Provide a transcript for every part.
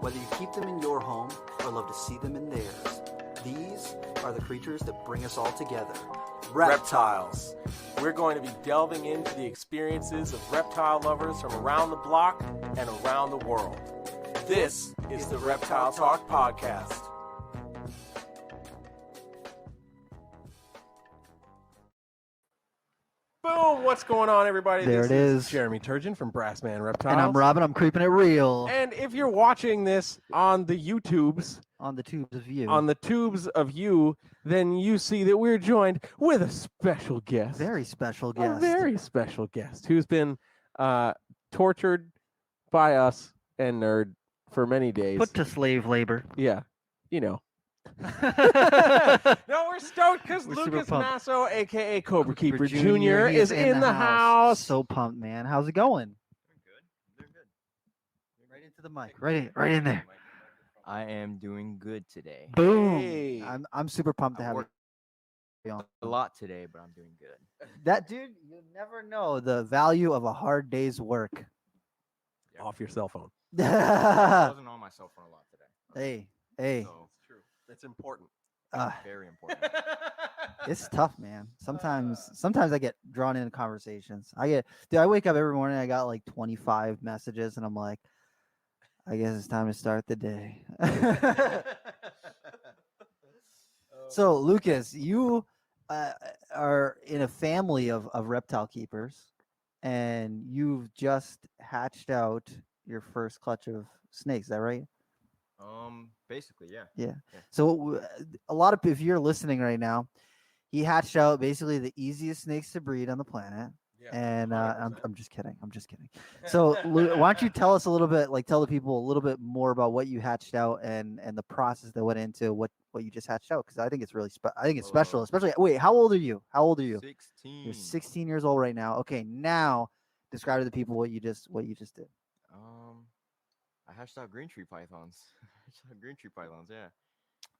Whether you keep them in your home or love to see them in theirs, these are the creatures that bring us all together. Reptiles. We're going to be delving into the experiences of reptile lovers from around the block and around the world. This is the Reptile Talk Podcast. Boom! What's going on, everybody? There this it is. Jeremy Turgeon from Brassman Reptiles. And I'm Robin. I'm keeping it real. And if you're watching this on the YouTubes, On the tubes of you. on the tubes of you, then you see that we're joined with a special guest. Very special A guest. very special guest who's been tortured by us and Nerd for many days. Put to slave labor. Yeah, you know. No, we're stoked because We're super Lucas pumped. Masso, a.k.a. Cobrakeeper Jr. Jr. He's is in the house. So pumped, man. How's it going? Doing good. Right into the mic. Right in there. I am doing good today. Boom. Hey. I'm super pumped to I have worked you on. a lot today, but I'm doing good. That dude, you never know the value of a hard day's work. Off your cell phone. I hey, wasn't on my cell phone a lot today. hey. So It's true. That's important. very important. It's tough, man. Sometimes I get drawn into conversations. I wake up every morning, I got like 25 messages, and I'm like, I guess it's time to start the day. So, Lucas, you are in a family of reptile keepers, and you've just hatched out your first clutch of snakes. Is that right? Basically, yeah. Yeah. So, a lot of if you're listening right now, he hatched out basically the easiest snakes to breed on the planet. And I'm just kidding. So why don't you tell us a little bit, tell the people a little bit more about what you hatched out and the process that went into what you just hatched out? Because I think it's really special. Especially, wait, how old are you? 16. You're 16 years old right now. Okay, now describe to the people what you just did. I hatched out green tree pythons. Yeah.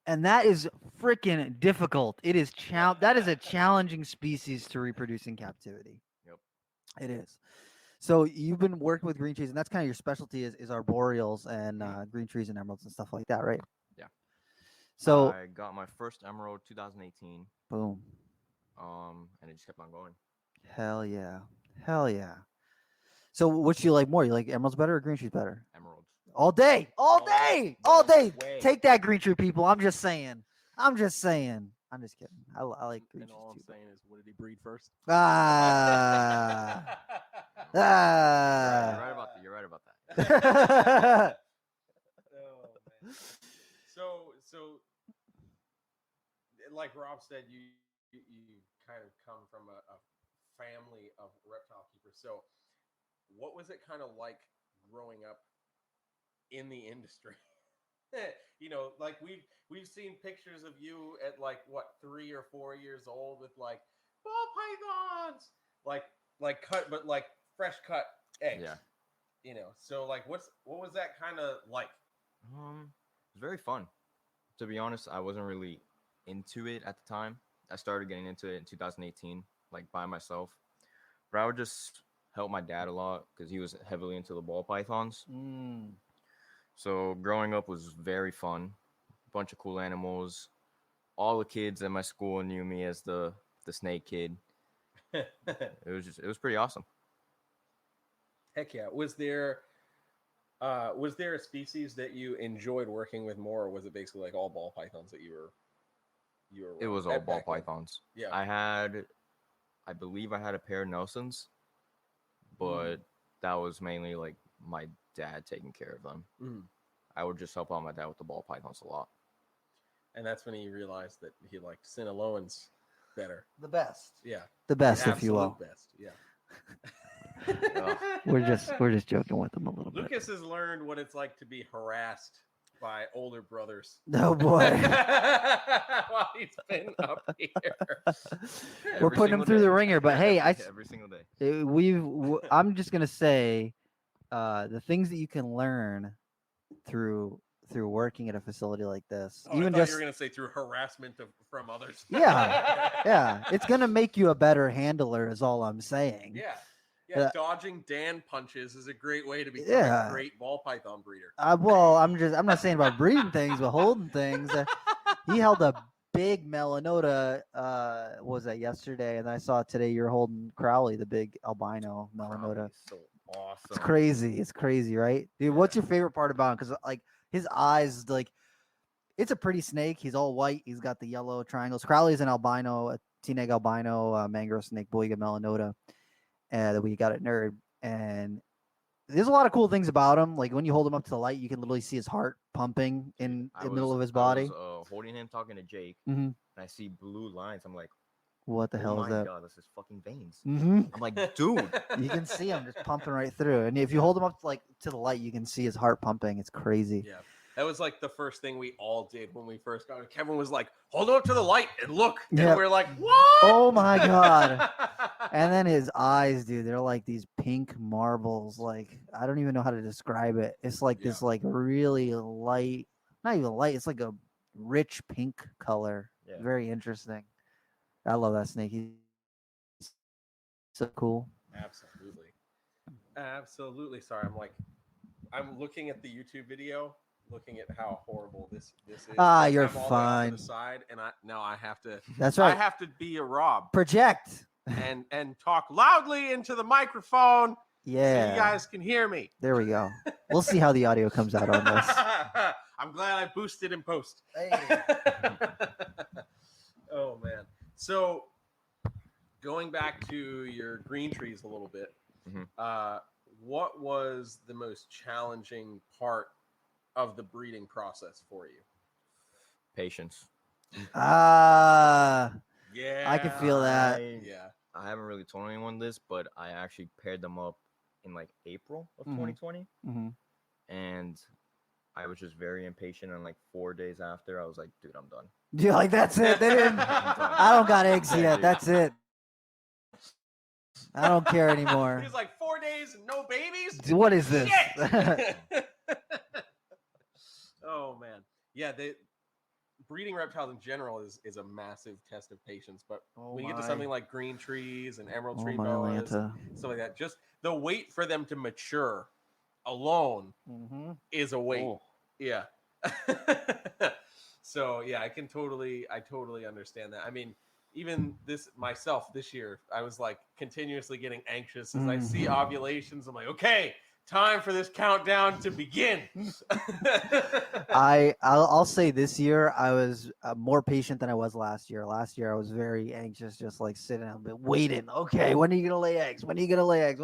And that is freaking difficult. It is that is a challenging species to reproduce in captivity. Yep. It is. So you've been working with green trees, and that's kind of your specialty is arboreals and green trees and emeralds and stuff like that, right? Yeah. So I got my first emerald 2018. boom. And it just kept on going. Hell yeah. So which you like more? You like emeralds better or green trees better? Emeralds. All day. No way. Take that, green tree people. I'm just saying. I'm just kidding. I like green And all I'm trees too. saying is, what did he breed first? Ah. You're right about that. Oh, man. So, like Rob said, you kind of come from a family of reptile keepers. So, what was it kind of like growing up in the industry? Like we've seen pictures of you at 3 or 4 years old with ball pythons, like fresh cut eggs. Yeah. So what was that kind of like? It was very fun. To be honest, I wasn't really into it at the time. I started getting into it in 2018, by myself. But I would just help my dad a lot because he was heavily into the ball pythons. So growing up was very fun. Bunch of cool animals. All the kids at my school knew me as the snake kid. It was pretty awesome. Heck yeah. Was there a species that you enjoyed working with more, or was it basically all ball pythons that you were It was all ball pythons. Yeah. I believe I had a pair of Nelsons, but that was mainly my dad taking care of them. I would just help out my dad with the ball pythons a lot. And that's when he realized that he liked Sinaloans better. The best. Yeah. The best, The if you will. absolute best. Yeah. We're just joking with them a little bit. Lucas has learned what it's like to be harassed by older brothers. Oh boy. While he's been up here. We're putting him through the ringer, but hey, every single day. I'm just gonna say, the things that you can learn through working at a facility like this, I thought you were gonna say through harassment from others. Yeah, it's gonna make you a better handler, is all I'm saying. Yeah. Yeah, dodging Dan punches is a great way to become Yeah. a great ball python breeder. Well, I'm not saying about breeding things, but holding things. He held a big melanota. What was that yesterday? And I saw today you're holding Crowley, the big albino melanota. Crowley's so awesome. It's crazy. It's crazy, right, dude? What's your favorite part about him? Because like his eyes, like it's a pretty snake. He's all white. He's got the yellow triangles. Crowley's an albino, a teenage albino mangrove snake, Boiga melanota, that we got at Nerd. And there's a lot of cool things about him. Like when you hold him up to the light, you can literally see his heart pumping in the middle of his body. I was holding him, talking to Jake, mm-hmm. and I see blue lines. I'm like, what the hell is that? Oh my God, that's his fucking veins. Mm-hmm. I'm like, dude. You can see him just pumping right through. And if you hold him up to the light, you can see his heart pumping. It's crazy. Yeah. That was like the first thing we all did when we first got it. Kevin was like, hold him up to the light and look. And we're like, what? Oh my God. And then his eyes, dude, they're like these pink marbles. Like, I don't even know how to describe it. It's like this like really light, not even light. It's like a rich pink color. Yeah. Very interesting. I love that snake. He's so cool. Absolutely. Sorry. I'm looking at the YouTube video, looking at how horrible this is. You're fine. To the side, and I have to. That's right. I have to be a Rob. Project and talk loudly into the microphone. Yeah. So you guys can hear me. There we go. We'll see how the audio comes out on this. I'm glad I boosted in post. Hey. Oh man. So going back to your green trees a little bit, what was the most challenging part of the breeding process for you? Patience. Yeah. I can feel that. I haven't really told anyone this, but I actually paired them up in like April of 2020. And I was just very impatient. And like 4 days after, I was like, dude, I'm done. You're like, that's it. They didn't. I don't got eggs yet. That's it. I don't care anymore. He's like 4 days and no babies. What is this? Oh man, yeah. Breeding reptiles in general is a massive test of patience. But when you get to something like green trees and emerald tree boas, stuff like that, just the wait for them to mature alone is a wait. Oh. Yeah. So yeah, I totally understand that. I mean, even this year, I was like continuously getting anxious as I see ovulations. I'm like, okay, time for this countdown to begin. I'll say this year I was more patient than I was last year. Last year I was very anxious, just like sitting down, but waiting. Okay, when are you gonna lay eggs? When are you gonna lay eggs?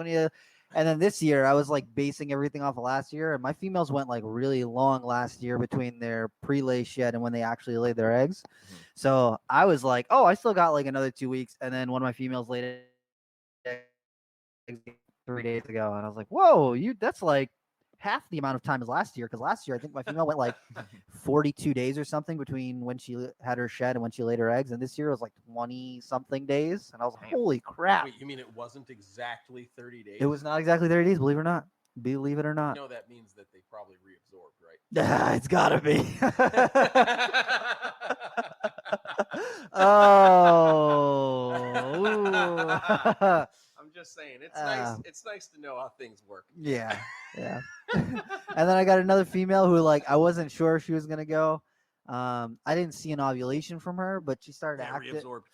And then this year I was like basing everything off of last year, and my females went like really long last year between their pre-lay shed and when they actually laid their eggs. So I was like, oh, I still got like another 2 weeks, and then one of my females laid eggs 3 days ago, and I was like, whoa, that's like half the amount of time as last year, because last year I think my female went like 42 days or something between when she had her shed and when she laid her eggs, and this year it was like 20 something days, and I was like, holy crap. Wait, you mean it wasn't exactly 30 days? It was not exactly 30 days, believe it or not. Believe it or not. You know that means that they probably reabsorbed, right? Yeah, it's gotta be. Oh. I'm just saying, it's nice. It's nice to know how things work. Yeah. And then I got another female who, like, I wasn't sure she was gonna go. I didn't see an ovulation from her, but she started acting. Reabsorbed.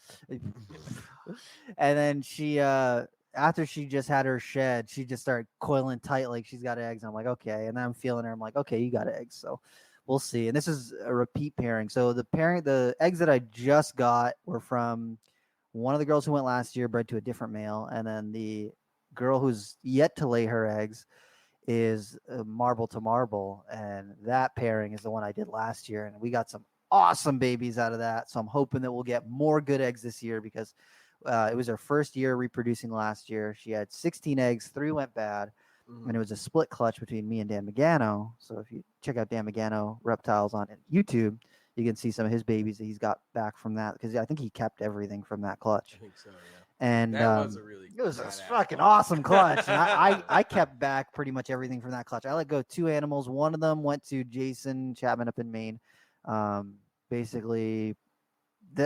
And then she, after she just had her shed, she just started coiling tight like she's got eggs. And I'm like, okay. And then I'm feeling her. I'm like, okay, you got eggs. So we'll see. And this is a repeat pairing. So the eggs that I just got were from one of the girls who went last year, bred to a different male. And then the girl who's yet to lay her eggs is marble to marble. And that pairing is the one I did last year. And we got some awesome babies out of that. So I'm hoping that we'll get more good eggs this year, because it was her first year reproducing last year. She had 16 eggs, 3 went bad. And it was a split clutch between me and Dan Magano. So if you check out Dan Magano Reptiles on YouTube, you can see some of his babies that he's got back from that, because I think he kept everything from that clutch. I think so, yeah. And that was a fucking awesome clutch. And I kept back pretty much everything from that clutch. I let go 2 animals. One of them went to Jason Chapman up in Maine. Basically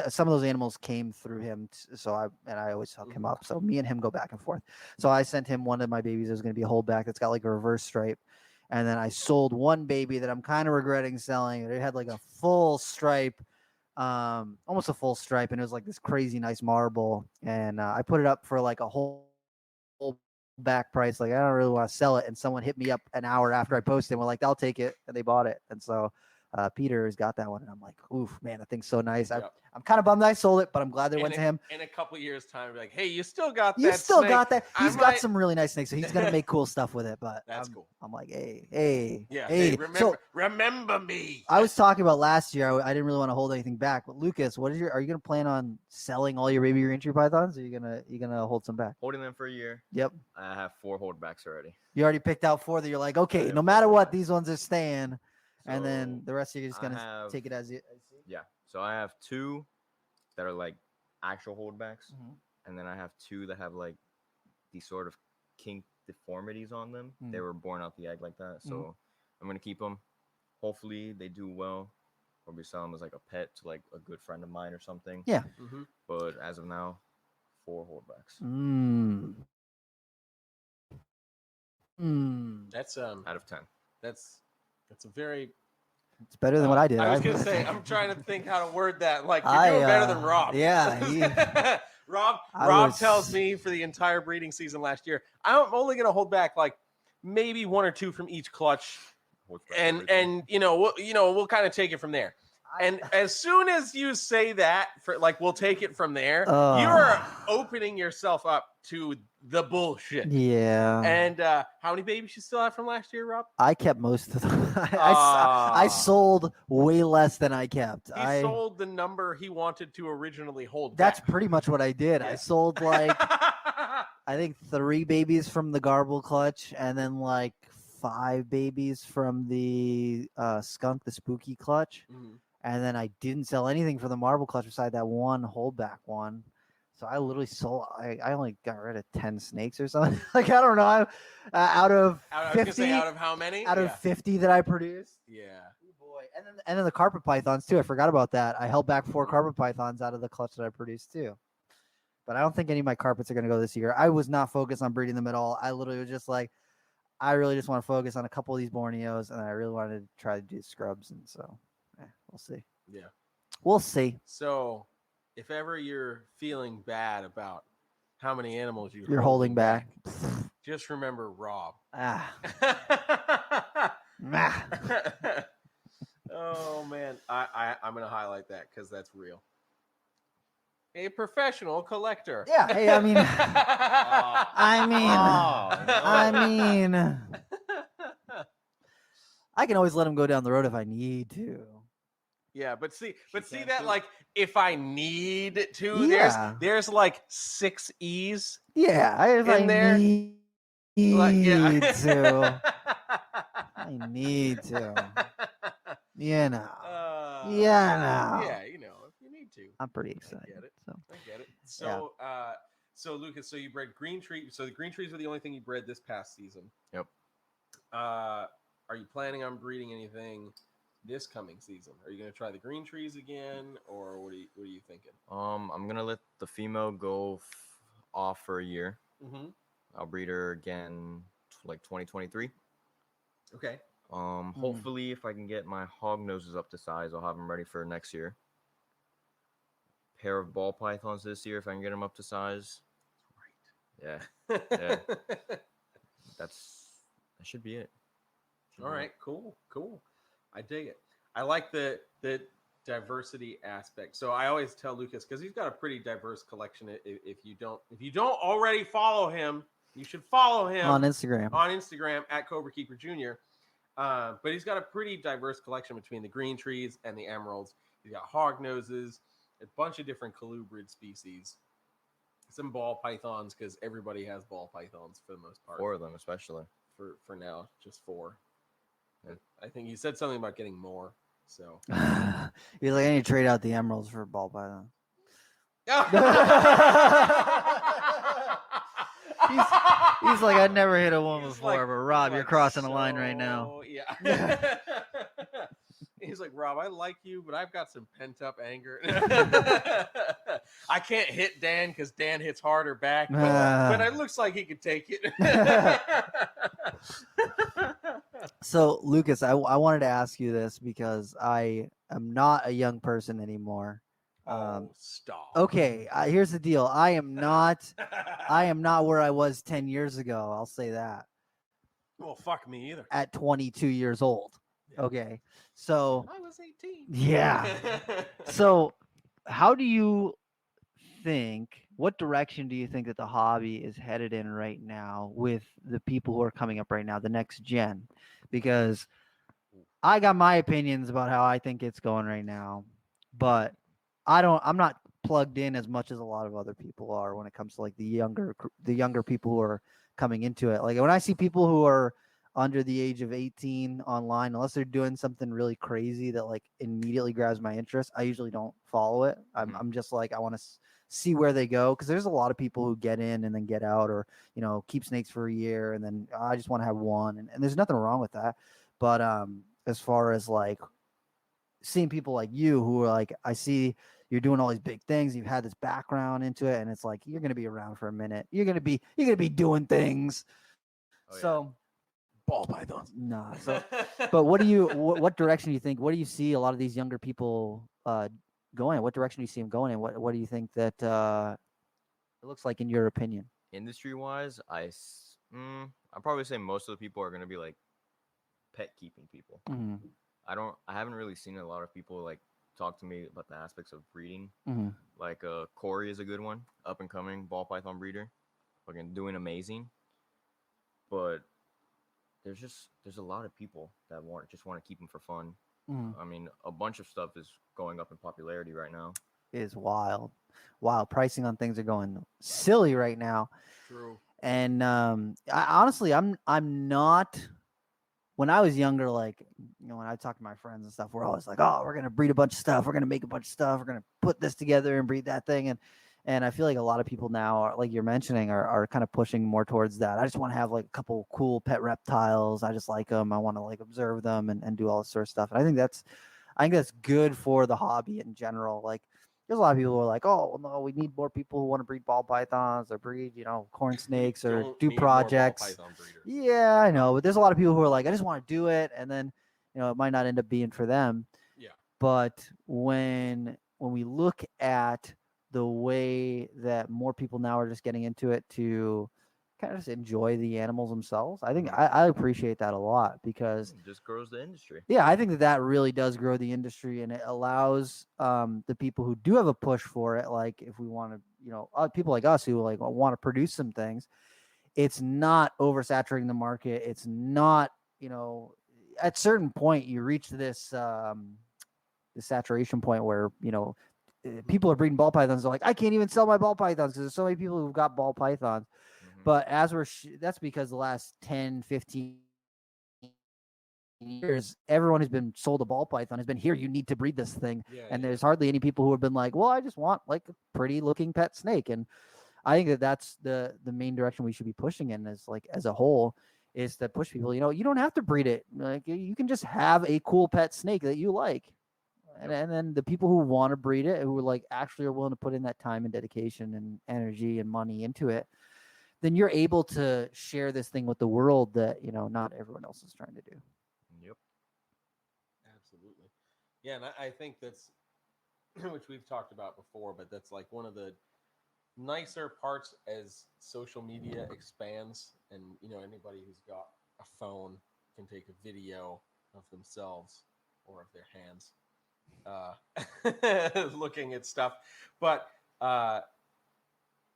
some of those animals came through him. So I always hook him up. So me and him go back and forth. So I sent him one of my babies. It was going to be a holdback that's got like a reverse stripe. And then I sold one baby that I'm kind of regretting selling. It had like a full stripe, almost a full stripe. And it was like this crazy nice marble. And I put it up for like a whole back price. Like, I don't really want to sell it. And someone hit me up an hour after I posted and were like, I'll take it. And they bought it. And so Peter has got that one. And I'm like, oof, man, that thing's so nice. Yep. I'm kind of bummed I sold it, but I'm glad they went to him. In a couple of years' time, be like, hey, you still got that. You still snake. got that. He's got some really nice snakes, so he's gonna make cool stuff with it. But That's cool. I'm like, hey. Remember me. I was talking about last year. I didn't really want to hold anything back. But Lucas, are you gonna plan on selling all your baby green tree pythons? Or are you gonna hold some back? Holding them for a year. Yep. I have 4 holdbacks already. You already picked out 4 that you're like, okay, no matter what, these ones are staying. And then the rest of you are just gonna take it as you. Yeah. So I have 2 that are like actual holdbacks, and then I have 2 that have like these sort of kink deformities on them. They were born out the egg like that, so I'm gonna keep them. Hopefully they do well. Or be selling them as like a pet to like a good friend of mine or something. Yeah. But as of now, 4 holdbacks. That's out of 10. That's a very. It's better than what I did. I was gonna say, I'm trying to think how to word that. Like, you're doing better than Rob. Yeah. Rob tells me for the entire breeding season last year, I'm only gonna hold back like maybe 1 or 2 from each clutch, and we'll kind of take it from there. And as soon as you say that, for like, we'll take it from there, you're opening yourself up to the bullshit. Yeah. And how many babies you still have from last year, Rob? I kept most of them. I sold way less than I kept. He sold the number he wanted to originally hold. That's back. pretty much what I did. Yeah. I sold like I think 3 babies from the garble clutch, and then like 5 babies from the skunk, the spooky clutch. And then I didn't sell anything for the marble clutch beside that one holdback one. So I literally sold. I only got rid of 10 snakes or something. Like, I don't know. Out of 50, out of how many? Out of 50 that I produced. Yeah. Oh boy. And then the carpet pythons too. I forgot about that. I held back 4 carpet pythons out of the clutch that I produced too. But I don't think any of my carpets are going to go this year. I was not focused on breeding them at all. I literally was just like, I really just want to focus on a couple of these Borneos, and I really wanted to try to do scrubs, and so. We'll see. Yeah. We'll see. So, if ever you're feeling bad about how many animals you're holding back, just remember Rob. Oh, man. I'm going to highlight that because that's real. A professional collector. Yeah. Hey, I mean, I can always let him go down the road if I need to. Yeah, but see that, like, if I need to, there's like 6 E's. Yeah, if I need to. I need to. Yeah, if you need to. I'm pretty excited. I get it. So, so Lucas, so you bred green tree. So the green trees were the only thing you bred this past season. Yep. Are you planning on breeding anything this coming season? Are you going to try the green trees again, or what are you thinking? I'm gonna let the female go off for a year. I'll breed her again like 2023. Okay. Hopefully, if I can get my hog noses up to size, I'll have them ready for next year. Pair of ball pythons this year, if I can get them up to size. Right. Yeah. That should be it. All right. Cool. I dig it. I like the diversity aspect. So I always tell Lucas, because he's got a pretty diverse collection. If you don't already follow him, you should follow him on Instagram at Cobrakeeperjr. But he's got a pretty diverse collection between the green trees and the emeralds. He's got hog noses, a bunch of different colubrid species, some ball pythons, because everybody has ball pythons for the most part. 4 of them, especially for now, just 4. Yeah. I think he said something about getting more. So he's like, I need to trade out the emeralds for ball python. He's like, I'd never hit a one before, but Rob, you're crossing the line right now. Yeah. He's like, Rob, I like you, but I've got some pent up anger. I can't hit Dan because Dan hits harder back, but it looks like he could take it. So, Lucas, I wanted to ask you this because I am not a young person anymore. Stop. Okay, here's the deal. I am not where I was 10 years ago. I'll say that. Well, fuck me either. At 22 years old. Yeah. Okay. So I was 18. Yeah. So how do you think, what direction do you think that the hobby is headed in right now with the people who are coming up right now, the next gen? Because I got my opinions about how I think it's going right now, but I'm not plugged in as much as a lot of other people are when it comes to like the younger people who are coming into it. Like when I see people who are under the age of 18 online, unless they're doing something really crazy that like immediately grabs my interest, I usually don't follow it. I'm just like, I want to see where they go, because there's a lot of people who get in and then get out, or keep snakes for a year and then I just want to have one, and there's nothing wrong with that. But as far as like seeing people like you who are like, I see you're doing all these big things, you've had this background into it, and it's like you're going to be around for a minute, you're going to be doing things. So ball pythons. Nah. So, but what direction do you think? What do you see a lot of these younger people going? What direction do you see them going in? What do you think that it looks like in your opinion? Industry wise, I'd probably say most of the people are gonna be like pet keeping people. Mm-hmm. I haven't really seen a lot of people like talk to me about the aspects of breeding. Mm-hmm. Like Corey is a good one, up and coming ball python breeder, fucking doing amazing. But there's a lot of people that want to keep them for fun. Mm-hmm. I mean, a bunch of stuff is going up in popularity right now. It is wild. Pricing on things are going silly right now. True. And honestly, I'm not. When I was younger, like, when I talk to my friends and stuff, we're always like, oh, we're going to breed a bunch of stuff. We're going to make a bunch of stuff. We're going to put this together and breed that thing. And I feel like a lot of people now, are, like you're mentioning, are kind of pushing more towards that. I just want to have like a couple cool pet reptiles. I just like them. I want to like observe them and do all this sort of stuff. And I think that's good for the hobby in general. Like, there's a lot of people who are like, oh, well, no, we need more people who want to breed ball pythons or breed, corn snakes or do projects. Yeah, I know. But there's a lot of people who are like, I just want to do it. And then, it might not end up being for them. Yeah. But when we look at the way that more people now are just getting into it to kind of just enjoy the animals themselves, I think I appreciate that a lot, because it just grows the industry. Yeah, I think that really does grow the industry, and it allows the people who do have a push for it, like if we want to, people like us who like want to produce some things, it's not oversaturating the market. It's not, at a certain point you reach this the saturation point where people are breeding ball pythons. They're like, I can't even sell my ball pythons because there's so many people who've got ball pythons. But as that's because the last 10, 15 years, everyone who's been sold a ball python has been, here, you need to breed this thing. And there's hardly any people who have been like, well, I just want like a pretty looking pet snake. And I think that's the main direction we should be pushing in, as a whole, is to push people, you don't have to breed it. Like, you can just have a cool pet snake that you like. And then the people who want to breed it, who like actually are willing to put in that time and dedication and energy and money into it, then you're able to share this thing with the world that, not everyone else is trying to do. Yep. Absolutely. Yeah, and I think that's, which we've talked about before, but that's like one of the nicer parts as social media expands, and anybody who's got a phone can take a video of themselves or of their hands looking at stuff. But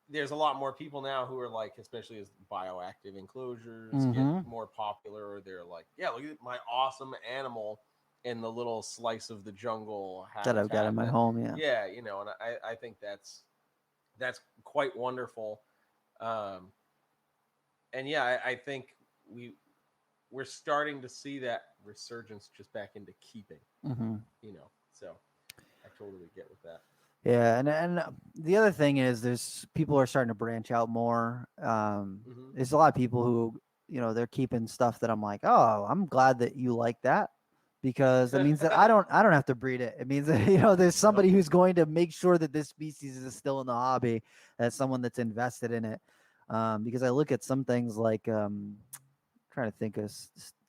there's a lot more people now who are like, especially as bioactive enclosures get more popular, or they're like, yeah, look at my awesome animal in the little slice of the jungle that I've got in my home. Yeah, and I think that's quite wonderful. And yeah, I think we're starting to see that resurgence just back into keeping. So I totally get with that. Yeah, and the other thing is, people are starting to branch out more. There's a lot of people who, they're keeping stuff that I'm like, oh, I'm glad that you like that. because it means that I don't have to breed it. It means that there's somebody who's going to make sure that this species is still in the hobby. That's someone that's invested in it. Because I look at some things like trying to think of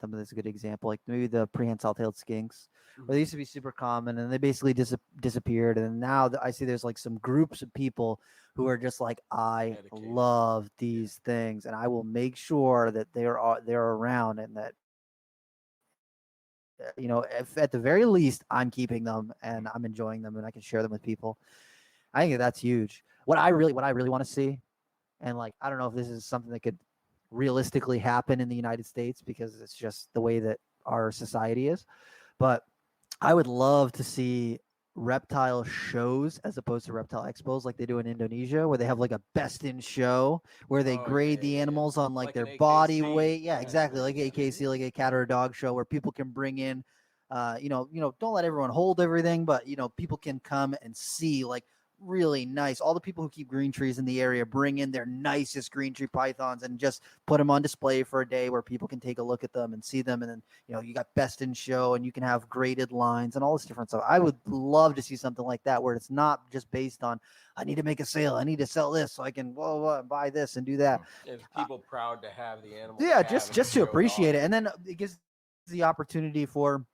some of this good example, like maybe the prehensile-tailed skinks, where they used to be super common and they basically disappeared. And now I see there's like some groups of people who are just like, I love these things, and I will make sure that they're around, and that if at the very least I'm keeping them and I'm enjoying them and I can share them with people. I think that's huge. What I really want to see, and like I don't know if this is something that could realistically happen in the United States because it's just the way that our society is, but I would love to see reptile shows as opposed to reptile expos like they do in Indonesia, where they have like a best in show where they grade the animals on like their body weight. Yeah, exactly. Like AKC, like a cat or a dog show where people can bring in, don't let everyone hold everything, but people can come and see like really nice. All the people who keep green trees in the area bring in their nicest green tree pythons and just put them on display for a day where people can take a look at them and see them. And then, you got best in show and you can have graded lines and all this different stuff. I would love to see something like that where it's not just based on, I need to make a sale, I need to sell this so I can buy this and do that. Is people proud to have the animal? Yeah, just to appreciate it. And then it gives the opportunity for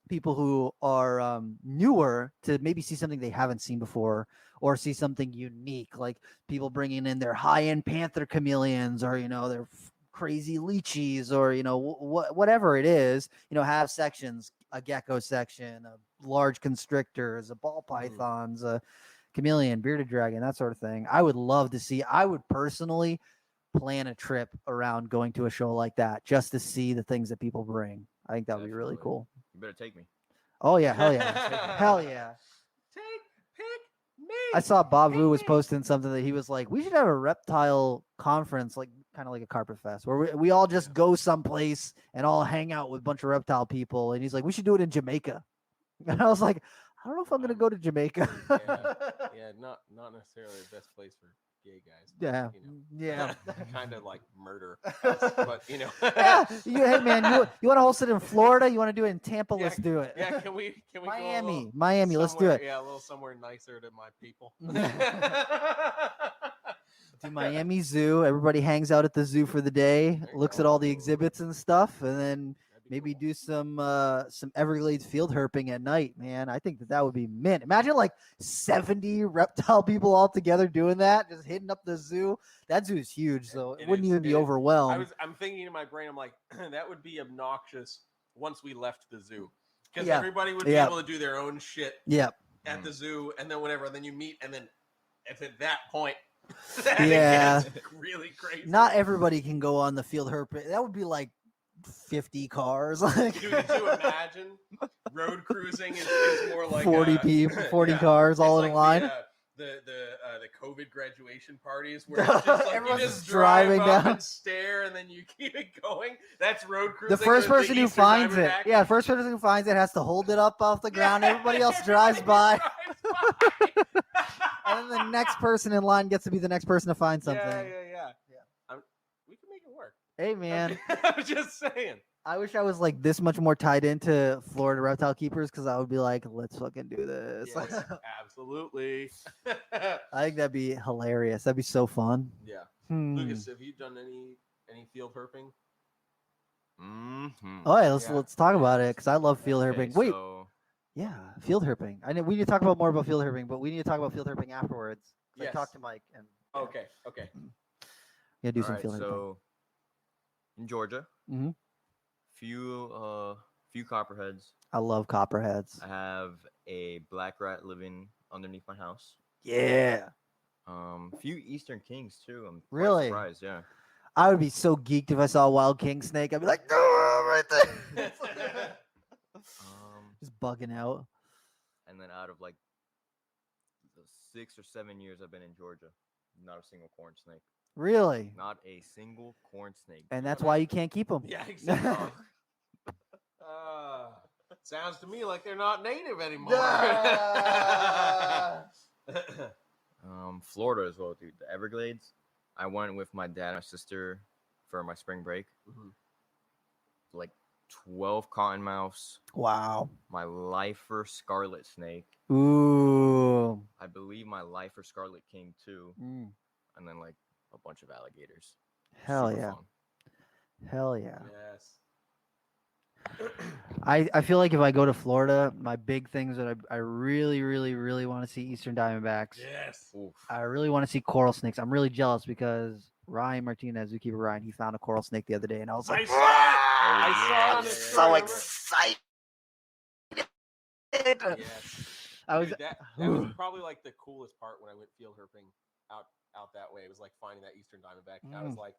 people who are newer to maybe see something they haven't seen before, or see something unique, like people bringing in their high-end panther chameleons, or their crazy lychees, or whatever it is. Have sections, a gecko section, a large constrictors, a ball pythons, a chameleon, bearded dragon, that sort of thing. I would love to see. I would personally plan a trip around going to a show like that just to see the things that people bring. I think that would be really cool. You better take me. Oh yeah, hell yeah, hell yeah. Pick me. I saw Bob Vu was posting something that he was like, we should have a reptile conference, like kind of like a carpet fest, where we all just go someplace and all hang out with a bunch of reptile people. And he's like, we should do it in Jamaica. And I was like, I don't know if I'm gonna go to Jamaica. yeah, not necessarily the best place for gay guys. But, yeah. Kind of like murder us, but yeah. Hey man, you want to host it in Florida? You want to do it in Tampa? Let's do it. Yeah, can we Miami, let's do it. Yeah, a little somewhere nicer to my people. Do Miami Zoo. Everybody hangs out at the zoo for the day, looks at all the exhibits and stuff, and then maybe do some Everglades field herping at night, man. I think that would be mint. Imagine like 70 reptile people all together doing that, just hitting up the zoo. That zoo is huge, so it wouldn't even be overwhelmed. I'm thinking in my brain, I'm like, that would be obnoxious once we left the zoo, because everybody would be able to do their own shit at the zoo, and then whatever, and then you meet, and then it's at that point. It gets really crazy. Not everybody can go on the field herping. That would be like 50 cars. Dude, could you imagine road cruising is more like 40 cars all in a line? The COVID graduation parties where it's just like everyone's you just driving drive down and stare and then you keep it going. That's road cruising. The first person who finds it, first person who finds it has to hold it up off the ground. Everybody else drives by. And then the next person in line gets to be the next person to find something. Yeah. We can make it work. Hey, man. I'm just saying. I wish I was like this much more tied into Florida reptile keepers, because I would be like, let's fucking do this. Yes, absolutely. I think that'd be hilarious. That'd be so fun. Yeah. Lucas, have you done any field herping? Mm-hmm. Oh yeah, let's talk about it, because I love field herping. Wait. So... Yeah, field herping. I know we need to talk about more about field herping, but we need to talk about field herping afterwards. Yes. I talked to Mike and Okay. Yeah, do some field herping. So in Georgia, few copperheads. I love copperheads. I have a black rat living underneath my house. Yeah. Few Eastern Kings too. I'm really surprised. Yeah. I would be so geeked if I saw a wild king snake. I'd be like, no, right there. Just bugging out. And then out of like the 6 or 7 years I've been in Georgia, not a single corn snake. Really? Not a single corn snake. And that's why you can't keep them. Yeah, exactly. Sounds to me like they're not native anymore. Florida as well, dude. The Everglades. I went with my dad and my sister for my spring break. Like 12 cottonmouths, Wow. my lifer scarlet snake. Ooh. I believe my lifer scarlet king too, Mm. and then like a bunch of alligators. Hell Super yeah. fun. Hell yeah. Yes. I feel like if I go to Florida, my big things that I really, really, really want to see Eastern Diamondbacks. Yes. Oof. I really want to see coral snakes. I'm really jealous because Ryan Martinez, zookeeper Ryan, he found a coral snake the other day, and I was like, I saw it. I yeah, saw it on yeah, his yeah, story, so remember? excited. Yes. I was Dude, that was probably like the coolest part when I went field herping out that way. It was like finding that Eastern Diamondback. I was like,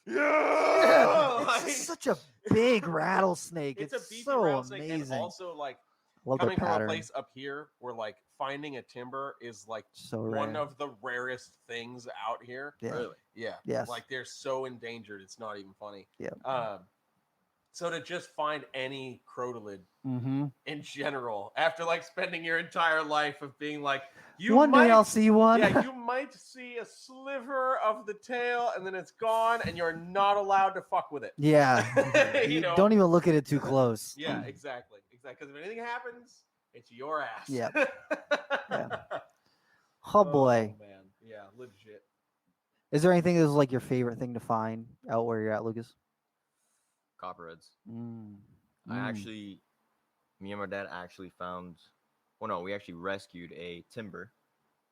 yeah, it's just such a big rattlesnake. it's a beefy so rattlesnake, amazing. and also like Love their coming from a pattern. place up here where like finding a timber is like So one rare. of the rarest things out here. Yeah. Really? Yeah. Yes. Like they're so endangered, it's not even funny. Yeah. So to just find any crotolid Mm-hmm. in general, after like spending your entire life of being like, One day I'll see one. Yeah, you might see a sliver of the tail, and then it's gone, and you're not allowed to fuck with it. Yeah. You know? Don't even look at it too close. Yeah, exactly. Because if anything happens, it's your ass. Yep. Yeah. Oh boy. Oh, man. Yeah, legit. Is there anything that was like your favorite thing to find out where you're at, Lucas? Copperheads. Mm. Me and my dad actually found. Well, no, we actually rescued a timber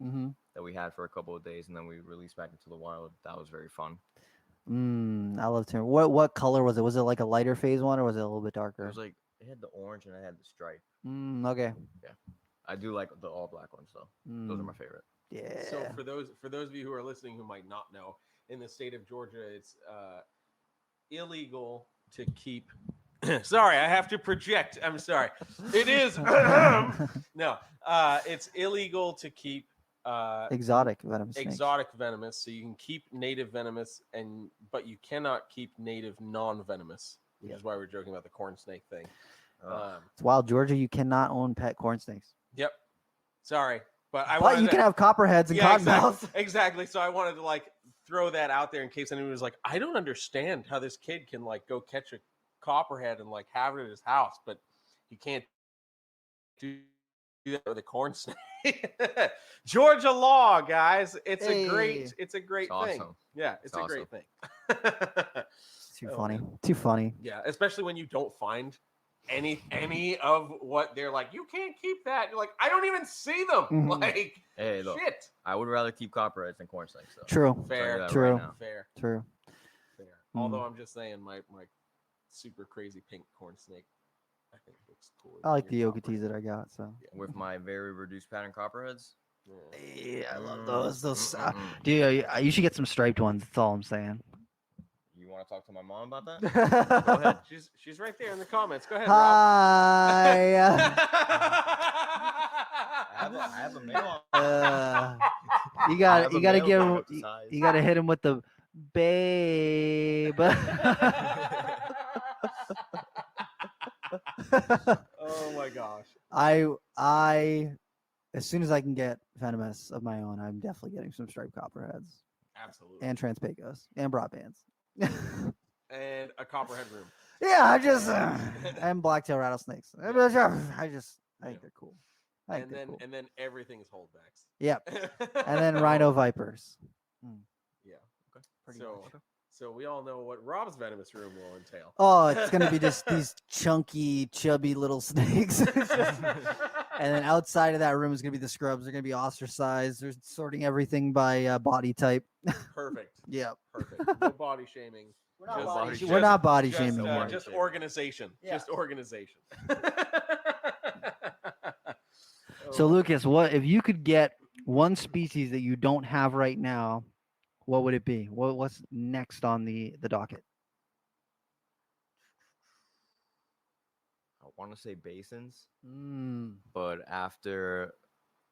Mm-hmm. that we had for a couple of days, and then we released back into the wild. That was very fun. I love timber. What color was it? Was it like a lighter phase one, or was it a little bit It darker? was like it had the orange and it had the stripe. Okay. I do like the all black ones though. Those are my favorite. Yeah. So for those of you who are listening who might not know, in the state of Georgia, it's illegal to keep. Sorry, I have to project. I'm sorry. It is no. It's illegal to keep exotic venomous snakes. exotic venomous. So you can keep native venomous, but you cannot keep native non-venomous, which is why we're joking about the corn snake thing. It's wild, Georgia. You cannot own pet corn snakes. Yep. Sorry, but But you can have copperheads and cottonmouths. Exactly. So I wanted to like throw that out there in case anyone was like, I don't understand how this kid can like go catch a copperhead and like have it at his house, but he can't do that with a corn snake. Georgia law, guys. It's a great thing. Awesome. Yeah, it's a awesome. great thing. Too funny. Too funny. Yeah, especially when you don't find any of what they're like, you can't keep that. You're like, I don't even see them. Mhm. Like, Hey, look, shit. I would rather keep copperheads than corn snakes though. True. Fair. True. Fair. True. Although I'm just saying, my super crazy pink corn snake, I think looks cool. I like the Yogatees that I got. So. With my very reduced pattern copperheads. Yeah, I love those. Mm-mm. Dude, you should get some striped ones. That's all I'm saying. You want to talk to my mom about that? Go ahead. She's right there in the comments. Go ahead, Hi. I have a male. You got to give him. You got to hit him with the babe. Oh my gosh. I as soon as I can get venomous of my own, I'm definitely getting some striped copperheads Absolutely. and transpecos and broadbands. And a copperhead room. Yeah, and blacktail rattlesnakes. I think they're cool. And then everything's holdbacks. Yep. And then rhino vipers. Yeah. Okay. Pretty So much. so we all know what Rob's venomous room will entail. Oh, it's gonna be just these chunky, chubby little snakes. And then outside of that room is gonna be the scrubs. They're gonna be ostracized. They're sorting everything by body type. Perfect. Yeah. Perfect. No body shaming. We're not body shaming. here. Just organization. Yeah. Just organization. So Lucas, what if you could get one species that you don't have right now? What would it be? What's next on the docket? I want to say basins, but after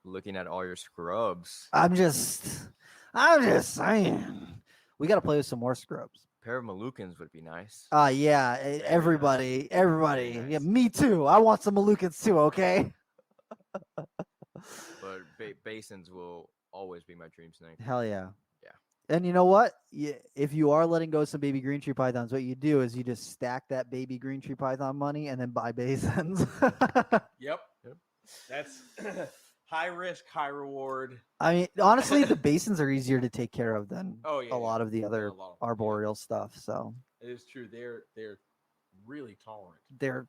looking at all your scrubs, I'm just saying, we got to play with some more scrubs. a pair of Malucans would be nice. Yeah, everybody. Yeah, me too. I want some Malucans too. Okay. But basins will always be my dream snake. Hell yeah. Yeah. And you know what? If you are letting go of some baby green tree pythons, what you do is you just stack that baby green tree python money and then buy basins. Yep. That's high risk, high reward. I mean, honestly, the basins are easier to take care of than a lot of the other arboreal stuff. So it is true. They're really tolerant. They're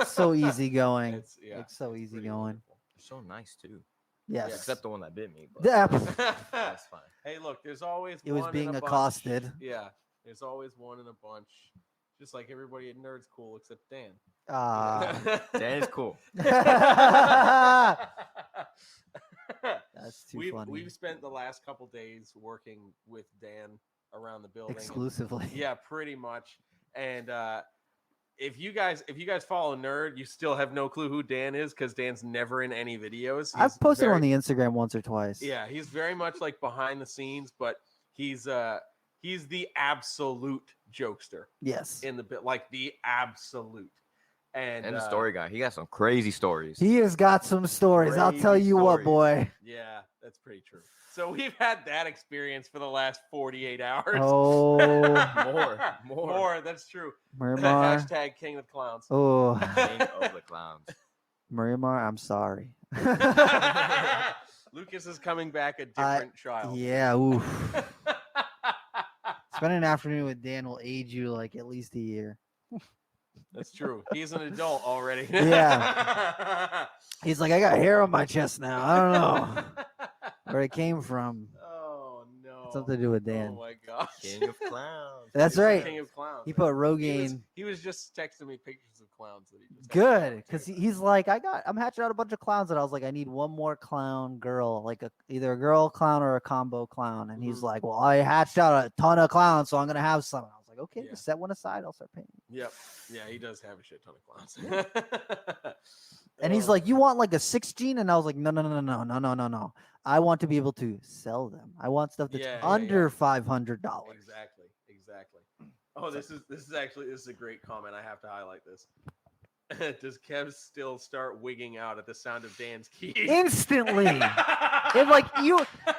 so easygoing. It's so easygoing. They're so nice too. Yes. Yeah, except the one that bit me. But That's fine. Hey, look, there's always it one was being in a accosted. Bunch. Yeah, there's always one in a bunch. Just like everybody at Nerd's cool except Dan. Dan is cool. That's too funny. We've spent the last couple days working with Dan around the building exclusively. Yeah, pretty much. And if you guys follow Nerd, you still have no clue who Dan is because Dan's never in any videos. I've posted on the Instagram once or twice. Yeah, he's very much like behind the scenes, but he's the absolute jokester. Yes. In the bit, like the absolute. And the story guy. He got some crazy stories. He has got some stories. I'll tell you what, boy. Yeah, that's pretty true. So we've had that experience for the last 48 hours. Oh, more. That's true. Miramar. Hashtag King of the Clowns. Oh, King of the Clowns. Miramar, I'm sorry. Lucas is coming back a different child. Yeah. Oof. Spending an afternoon with Dan will age you like at least a year. That's true. He's an adult already. Yeah. He's like, I got hair on my chest now. I don't know where it came from. Oh no. Something to do with Dan. Oh my gosh. King of Clowns. That's right. King of Clowns. He put Rogaine. He was just texting me pictures of clowns that he just good because he's like, I'm hatching out a bunch of clowns, and I was like, I need one more clown girl, like either a girl clown or a combo clown. And he's like, well, I hatched out a ton of clowns, so I'm gonna have some. And I was like, okay, just set one aside. I'll start paying. Yep. Yeah, he does have a shit ton of clowns. And he's like, you want like a 6 gene? And I was like, no. I want to be able to sell them. I want stuff that's under $500. Exactly. Oh, this is a great comment. I have to highlight this. Does Kev still start wigging out at the sound of Dan's keys? Instantly.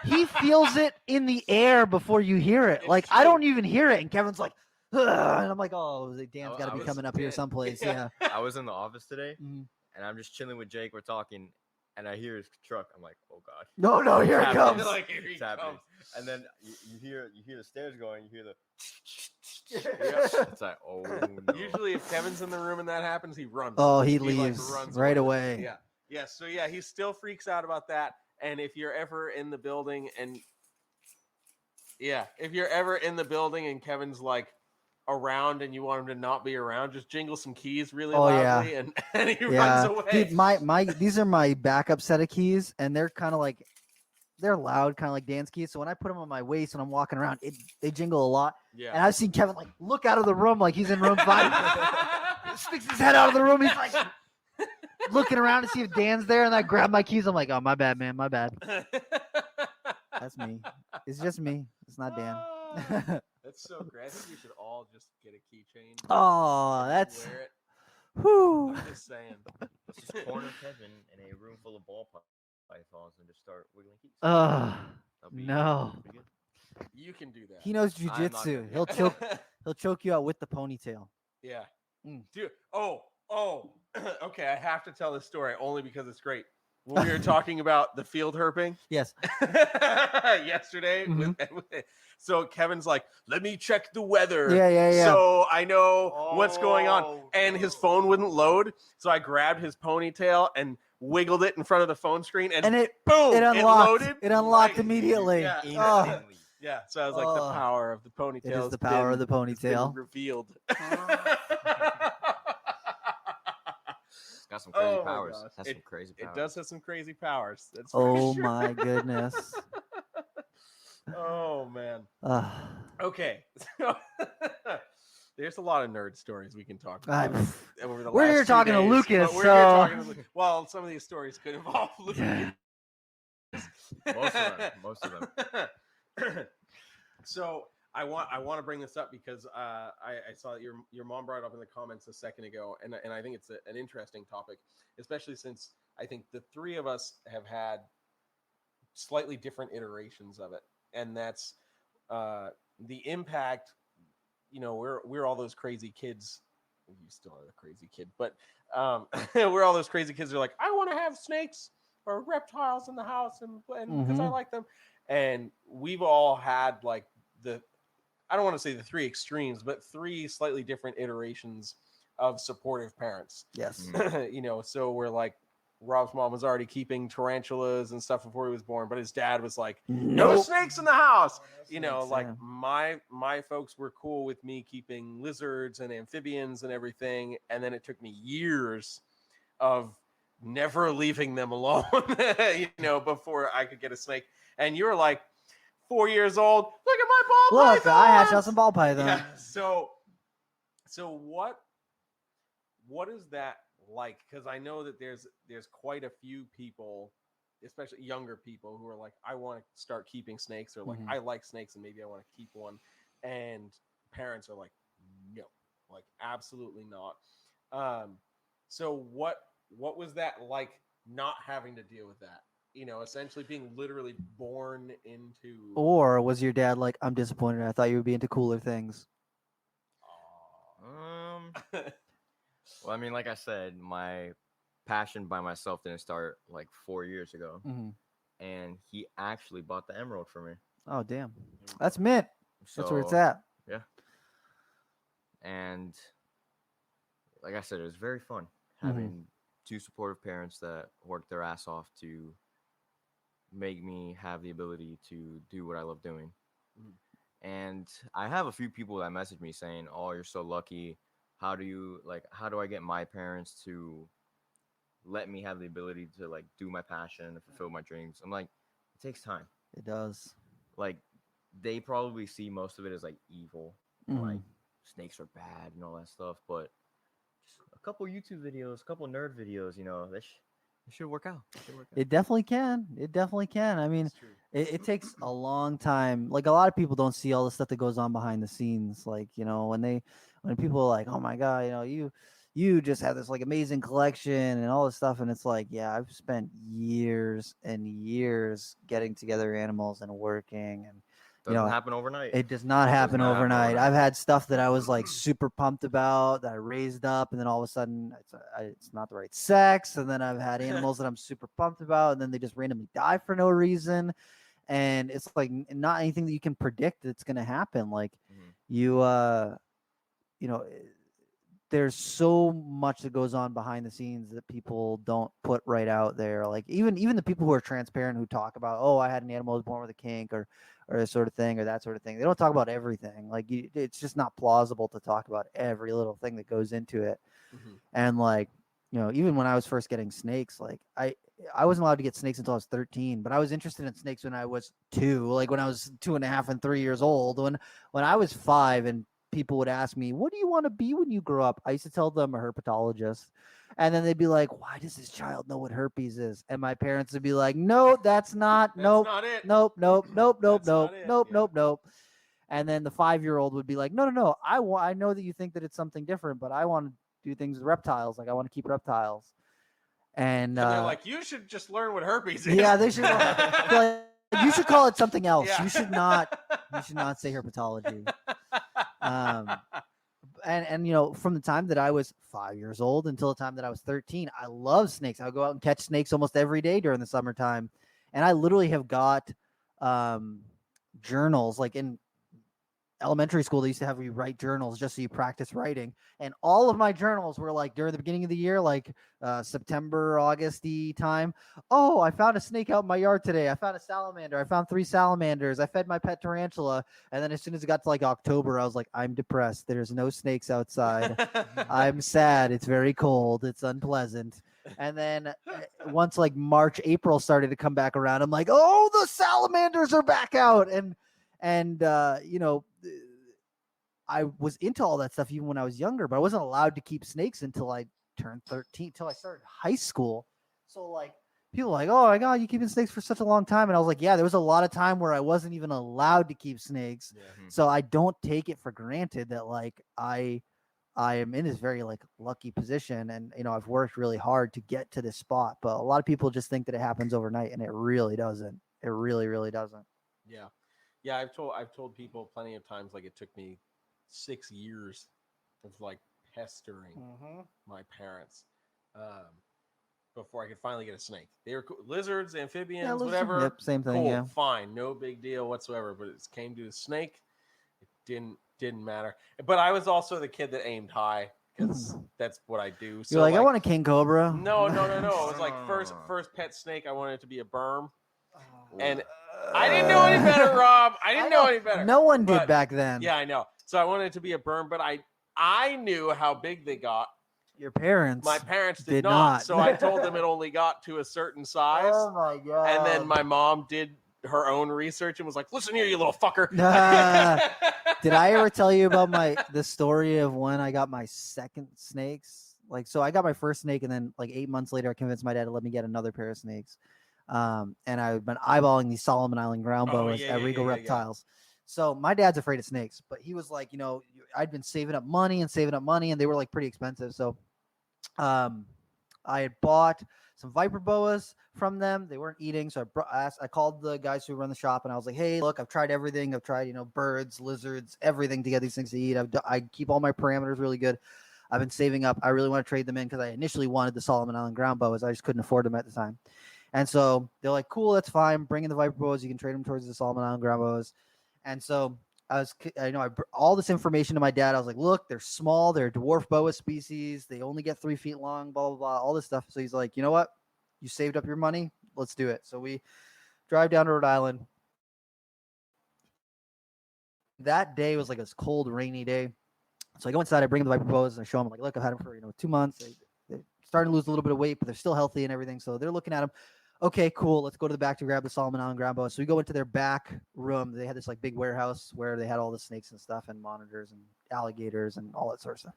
He feels it in the air before you hear it. Like, I don't even hear it. And Kevin's like, ugh, and I'm like, oh, Dan's got to be coming up here someplace. Yeah. I was in the office today, and I'm just chilling with Jake. We're talking, and I hear his truck. I'm like, oh god. No, here it comes. Like, here he comes. And then you hear the stairs going. You hear the. It's like, oh no. Usually, if Kevin's in the room and that happens, he runs. Oh, he leaves runs right away. Yeah. Yeah. So yeah, he still freaks out about that. And if you're ever in the building and Kevin's like around and you want him to not be around, just jingle some keys really loudly and he runs away. Dude, these are my backup set of keys, and they're kind of like they're loud, kind of like Dan's keys. So when I put them on my waist when I'm walking around, they jingle a lot. Yeah. And I've seen Kevin like look out of the room like he's in room 5. He sticks his head out of the room. He's like looking around to see if Dan's there, and I grab my keys. I'm like, oh, my bad, man, my bad. That's me. It's just me. It's not Dan. That's so great. I think we should all just get a keychain. Oh, that's. Wear it. Whew. I'm just saying. Let's just corner Kevin in a room full of ball pythons and just start wiggling keys. No. You can do that. He knows jujitsu. He'll choke you out with the ponytail. Yeah. Dude. Oh. Okay, I have to tell this story only because it's great. When we were talking about the field herping. Yes. Yesterday. So Kevin's like, let me check the weather. Yeah. So I know what's going on. And his phone wouldn't load. So I grabbed his ponytail and wiggled it in front of the phone screen. And boom, it unlocked. It unlocked immediately. Yeah. Yeah. So I was like, the power of the ponytail. It is the power of the ponytail. Revealed. Got some crazy powers. Has some crazy powers. It does have some crazy powers. That's for sure. My goodness. Oh man. Okay. There's a lot of nerd stories we can talk about. We're here talking to Lucas. Well, some of these stories could involve Lucas. Most of them. So I want to bring this up because I saw that your mom brought it up in the comments a second ago, and I think it's an interesting topic, especially since I think the three of us have had slightly different iterations of it, and that's the impact, we're all those crazy kids. You still are a crazy kid, but we're all those crazy kids who are like, I want to have snakes or reptiles in the house, and because I like them. And we've all had like I don't want to say the three extremes, but three slightly different iterations of supportive parents. Yes. So we're like, Rob's mom was already keeping tarantulas and stuff before he was born, but his dad was like, no snakes in the house. My folks were cool with me keeping lizards and amphibians and everything. And then it took me years of never leaving them alone, before I could get a snake. And you were like 4 years old. Look at my ball pythons. Look, I hatched out some ball python. Yeah. So what is that like? Because I know that there's quite a few people, especially younger people, who are like, I want to start keeping snakes, or like, I like snakes and maybe I want to keep one. And parents are like, no, like absolutely not. So what was that like, not having to deal with that? Essentially being literally born into. Or was your dad like, I'm disappointed, I thought you would be into cooler things? Well, I mean, like I said, my passion by myself didn't start like 4 years ago, and he actually bought the emerald for me. Oh, damn. That's mint. That's where it's at. Yeah. And like I said, it was very fun having two supportive parents that worked their ass off to make me have the ability to do what I love doing. And I have a few people that message me saying, oh, you're so lucky. How do I get my parents to let me have the ability to like do my passion and fulfill my dreams? I'm like, it takes time. It does. Like, they probably see most of it as like evil, like snakes are bad and all that stuff. But just a couple YouTube videos, a couple nerd videos, it should work out. It definitely can. It definitely can. I mean, it takes a long time. Like, a lot of people don't see all the stuff that goes on behind the scenes. Like, when people are like, oh my God, you just have this like amazing collection and all this stuff. And it's like, yeah, I've spent years and years getting together animals and working, and Doesn't happen overnight. It does not happen overnight. I've had stuff that I was like super pumped about that I raised up, and then all of a sudden it's not the right sex. And then I've had animals that I'm super pumped about, and then they just randomly die for no reason. And it's like not anything that you can predict that's going to happen. Like there's so much that goes on behind the scenes that people don't put right out there. Like even the people who are transparent, who talk about, oh, I had an animal that was born with a kink or this sort of thing or that sort of thing. They don't talk about everything. Like it's just not plausible to talk about every little thing that goes into it. And like, even when I was first getting snakes, like I wasn't allowed to get snakes until I was 13, but I was interested in snakes when I was 2, like when I was 2.5 and 3 years old. When I was 5 and people would ask me, what do you want to be when you grow up? I used to tell them a herpetologist. And then they'd be like, why does this child know what herpes is? And my parents would be like, no, that's not. Nope. Nope. And then the 5-year-old would be like, no. I know that you think that it's something different, but I want to do things with reptiles. Like, I want to keep reptiles. And they're like, you should just learn what herpes is. Yeah, they should. You should call it something else. Yeah. You should not say herpetology. And from the time that I was 5 years old until the time that I was 13, I love snakes. I would go out and catch snakes almost every day during the summertime. And I literally have got journals. Like in elementary school, they used to have you write journals just so you practice writing. And all of my journals were like during the beginning of the year, like September, August-y time. Oh, I found a snake out in my yard today. I found a salamander. I found 3 salamanders. I fed my pet tarantula. And then as soon as it got to like October, I was like, I'm depressed. There's no snakes outside. I'm sad. It's very cold. It's unpleasant. And then once like March, April started to come back around, I'm like, oh, the salamanders are back out. And I was into all that stuff even when I was younger, but I wasn't allowed to keep snakes until I turned 13, until I started high school. So like people were like, oh my God, you keeping snakes for such a long time. And I was like, yeah, there was a lot of time where I wasn't even allowed to keep snakes. Yeah. So I don't take it for granted that like I am in this very like lucky position, and I've worked really hard to get to this spot. But a lot of people just think that it happens overnight, and it really doesn't. It really, really doesn't. Yeah. Yeah, I've told people plenty of times, like, it took me 6 years of like pestering my parents before I could finally get a snake. They were cool. Lizards, amphibians, whatever. Yep, same thing. Cool, Yeah. fine, no big deal whatsoever. But it came to a snake, it didn't matter. But I was also the kid that aimed high because that's what I do. So You're like, I want a king cobra. No. It was like first pet snake. I wanted it to be a berm, and I didn't know any better, Rob. I didn't know any better. No one did back then. Yeah, I know. So I wanted it to be a berm, but I knew how big they got. Your parents. My parents did not. So I told them it only got to a certain size. Oh my god. And then my mom did her own research and was like, "Listen here, you little fucker." Did I ever tell you about the story of when I got my second snakes? Like, so I got my first snake, and then like 8 months later, I convinced my dad to let me get another pair of snakes. And I've been eyeballing these Solomon Island ground boas at Regal Reptiles. So my dad's afraid of snakes, but he was like, I'd been saving up money, and they were like pretty expensive. So I had bought some viper boas from them. They weren't eating. So I called the guys who run the shop, and I was like, hey, look, I've tried everything. I've tried, birds, lizards, everything to get these things to eat. I keep all my parameters really good. I've been saving up. I really want to trade them in because I initially wanted the Solomon Island ground boas. I just couldn't afford them at the time. And so they're like, cool, that's fine. Bring in the viper boas. You can trade them towards the Solomon Island ground boas. And so I all this information to my dad. I was like, look, they're small. They're a dwarf boa species. They only get 3 feet long, blah, blah, blah, all this stuff. So he's like, you know what? You saved up your money. Let's do it. So we drive down to Rhode Island. That day was like this cold, rainy day. So I go inside. I bring him the viper boas, and I show him, like, look, I've had them for 2 months. They're starting to lose a little bit of weight, but they're still healthy and everything. So they're looking at them. Okay, cool. Let's go to the back to grab the Solomon Island ground boa. So we go into their back room. They had this like big warehouse where they had all the snakes and stuff, and monitors and alligators and all that sort of stuff.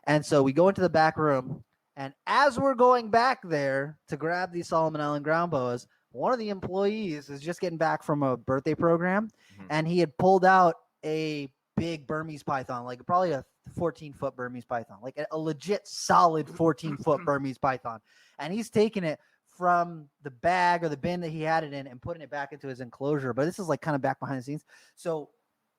And so we go into the back room, and as we're going back there to grab these Solomon Island ground boas, one of the employees is just getting back from a birthday program, and he had pulled out a big Burmese python, like probably a 14-foot Burmese python, like a legit solid 14-foot Burmese python. And he's taking it from the bag or the bin that he had it in and putting it back into his enclosure. But this is like kind of back behind the scenes. So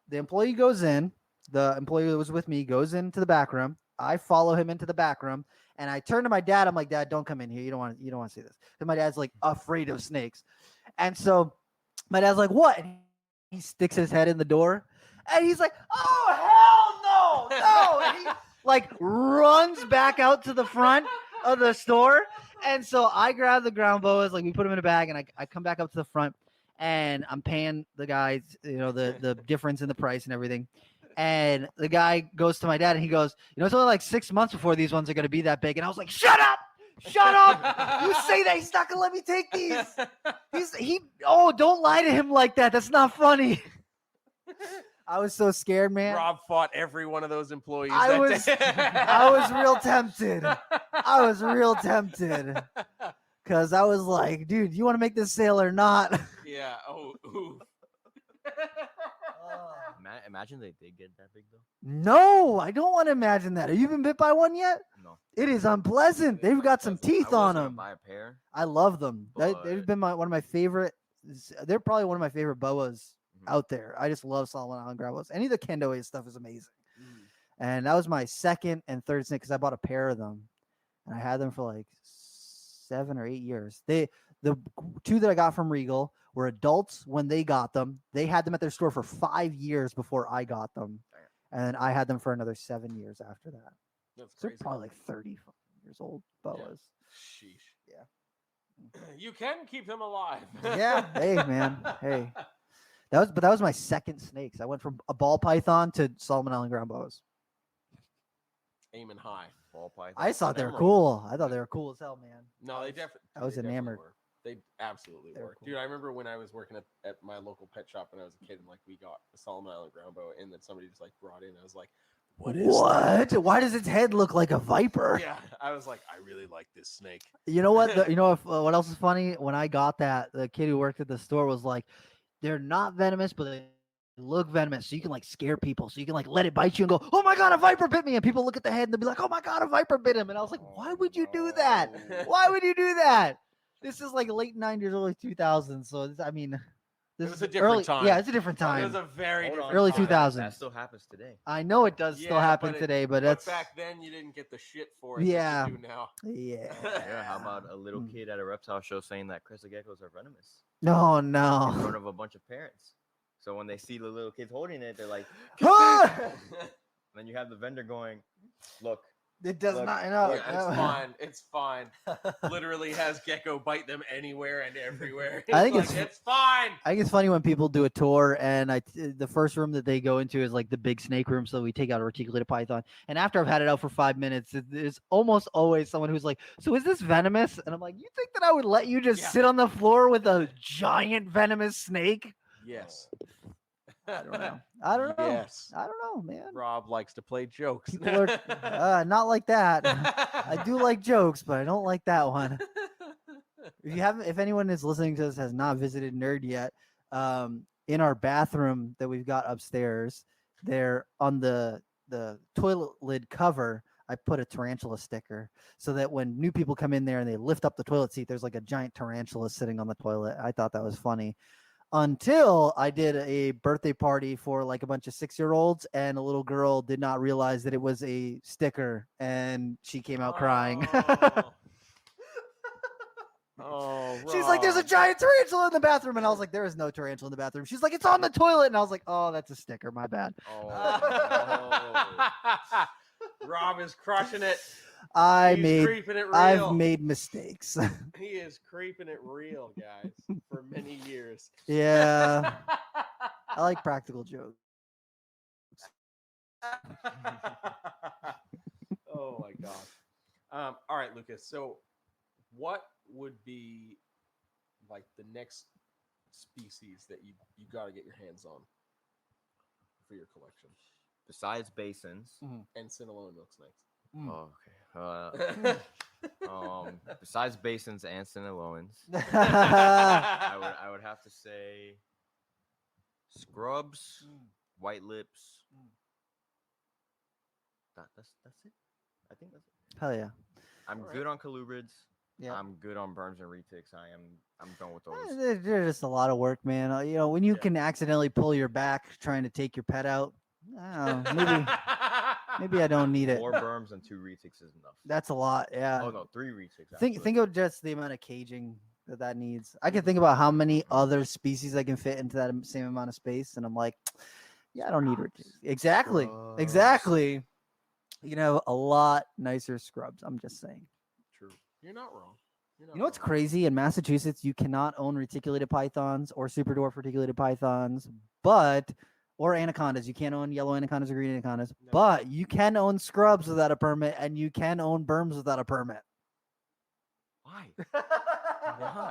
the employee goes in, the employee that was with me goes into the back room. I follow him into the back room, and I turn to my dad. I'm like, Dad, don't come in here. You don't want to see this. And my dad's like afraid of snakes. And so my dad's like, what? And he sticks his head in the door, and he's like, oh, hell no. And he like runs back out to the front of the store. And so I grab the ground boas, like we put them in a bag, and I come back up to the front, and I'm paying the guys, the difference in the price and everything. And the guy goes to my dad, and he goes, it's only like 6 months before these ones are going to be that big. And I was like, shut up. You say that. He's not going to let me take these. Don't lie to him like that. That's not funny. I was so scared, man. Rob fought every one of those employees. I was real tempted. Because I was like, dude, you want to make this sale or not? Yeah. Oh, ooh. Imagine they did get that big, though. No, I don't want to imagine that. Have you been bit by one yet? No. It is unpleasant. They've got some teeth on them. Buy a pair. I love them. They've been one of my favorite. They're probably one of my favorite boas out there. I just love Solomon Island ground boas. Any of the Kendo stuff is amazing. And that was my second and third snake because I bought a pair of them, and I had them for like 7 or 8 years. The 2 that I got from Regal were adults when they got them. They had them at their store for 5 years before I got them, and I had them for another 7 years after that. That's so crazy. they're probably like 30 years old boas. Yeah. Sheesh. Yeah. You can keep them alive. Yeah. Hey, man. Hey. That was my second snakes. I went from a ball python to Solomon Island ground boas. Aiming high. Ball python. I thought they were cool. I thought they were cool as hell, man. No, they definitely. I was enamored. They absolutely were. Cool. Dude, I remember when I was working at my local pet shop when I was a kid, and like we got a Solomon Island ground boa, and then somebody just like brought in. I was like, "What is that? Why does its head look like a viper?" Yeah, I was like, "I really like this snake." You know what? What else is funny? When I got that, the kid who worked at the store was like, "They're not venomous, but they look venomous, so you can like scare people, so you can like let it bite you and go, oh my god, a viper bit me," and people look at the head and they'll be like, oh my god, a viper bit him. And I was like, why would you do that? Why would you do that? This is like late 90s, early 2000s, so This It was is a different early, time. Yeah, it's a different It time. was a very Hold on. different Early time. 2000s. That still happens today. I know it does still happen today, but that's back then you didn't get the shit for it Yeah. that you do now. yeah. Yeah, how about a little kid at a reptile show saying that crested geckos are venomous No, in no. front of a bunch of parents? So when they see the little kids holding it, they're like, Ah! then you have the vendor going, look, It does Look, not. No, Yeah, it's fine. It's fine. Literally has gecko bite them anywhere and everywhere. I think it's fine. I think it's funny when people do a tour and the first room that they go into is like the big snake room. So we take out a reticulated python. And after I've had it out for 5 minutes, there's almost always someone who's like, "So is this venomous?" And I'm like, "You think that I would let you just sit on the floor with a giant venomous snake?" Yes. I don't know. I don't know. Yes. I don't know, man. Rob likes to play jokes. People are not like that. I do like jokes, but I don't like that one. If anyone is listening to this has not visited Nerd yet, in our bathroom that we've got upstairs, there on the toilet lid cover, I put a tarantula sticker so that when new people come in there and they lift up the toilet seat, there's like a giant tarantula sitting on the toilet. I thought that was funny. Until I did a birthday party for like a bunch of 6-year-olds, and a little girl did not realize that it was a sticker, and she came out crying. She's like, "There's a giant tarantula in the bathroom," and I was like, "There is no tarantula in the bathroom." She's like, "It's on the toilet," and I was like, "Oh, that's a sticker. My bad." Rob is crushing it. I've Creeping it real. made mistakes. He is creeping it real, guys, for many years. Yeah, I like practical jokes. Oh my gosh. All right, Lucas. So, what would be like the next species that you got to get your hands on for your collection? besides basins. And Cinnalone milk snakes. Oh, okay. Besides basins and Cinnaloans, I would have to say scrubs, white lips. That's it. I think that's it. Hell yeah. I'm good on colubrids. Yeah. I'm good on berms and retics. I'm done with those. They're just a lot of work, man. You know, when you can accidentally pull your back trying to take your pet out, I don't know, maybe I don't need it. 4 berms and 2 retics is enough. That's a lot. Yeah. Oh no, 3 retics. Think of just the amount of caging that needs. I can think about how many other species I can fit into that same amount of space, and I'm like, yeah, I don't need it. Exactly. You know, a lot nicer scrubs. I'm just saying. True. You're not wrong. You know what's crazy? In Massachusetts, you cannot own reticulated pythons or super dwarf reticulated pythons, or anacondas. You can't own yellow anacondas or green anacondas, but you can own scrubs without a permit, and you can own berms without a permit. Why?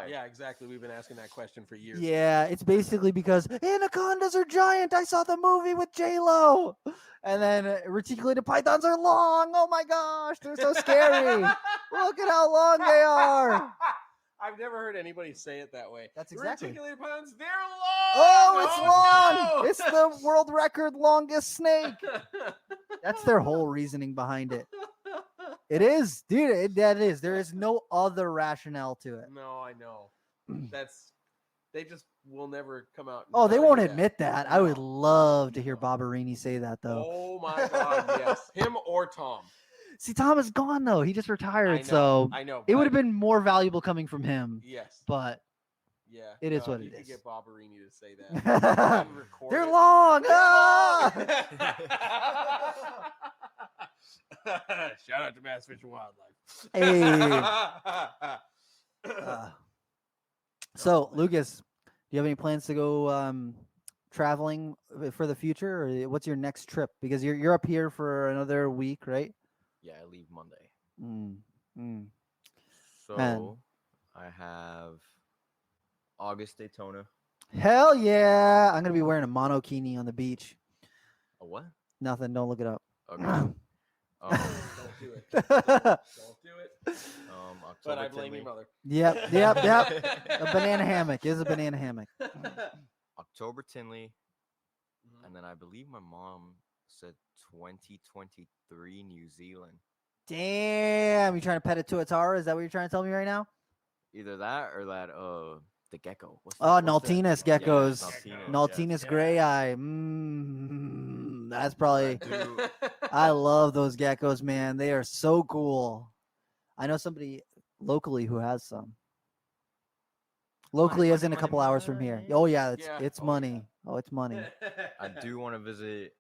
Yeah, exactly. We've been asking that question for years. Yeah, it's basically because anacondas are giant. I saw the movie with J-Lo. And then reticulated pythons are long. Oh my gosh, they're so scary. Look at how long they are. I've never heard anybody say it that way. That's exactly. Reticulated pythons, they're long. Oh, it's long. No! It's the world record longest snake. That's their whole reasoning behind it. It is, dude. That is. There is no other rationale to it. No, I know. They just will never come out. Oh, they tell won't you admit that. I would love to hear Bobberini say that, though. Oh my God, yes. Him or Tom. See, Tom is gone though. He just retired, I know, so I know. it would have been more valuable coming from him. Yes, but yeah, it is what you it could is. get Bobberini to say that. They're long. Ah! Shout out to Mass Fish and Wildlife. Hey. So, Lucas, do you have any plans to go traveling for the future, or what's your next trip? Because you're up here for another week, right? Yeah, I leave Monday. So Man. I have August Daytona. Hell yeah! I'm gonna be wearing a monokini on the beach. A what? Nothing. Don't look it up. Okay. Don't do it. Don't do it. But October I blame 10th. your mother. Yep. A banana hammock is a banana hammock. October Tinley, and then I believe my mom said 2023 New Zealand. Damn, you trying to pet a tuatara? Is that what you're trying to tell me right now? Either that or that the gecko. Oh, what's Nautinus that? geckos. Nautinus. Nautinus Yeah. gray eye. That's probably. I love those geckos, man. They are so cool. I know somebody locally who has some. Locally, as in a couple hours from here. Oh yeah, it's money. Oh, it's money. I do want to visit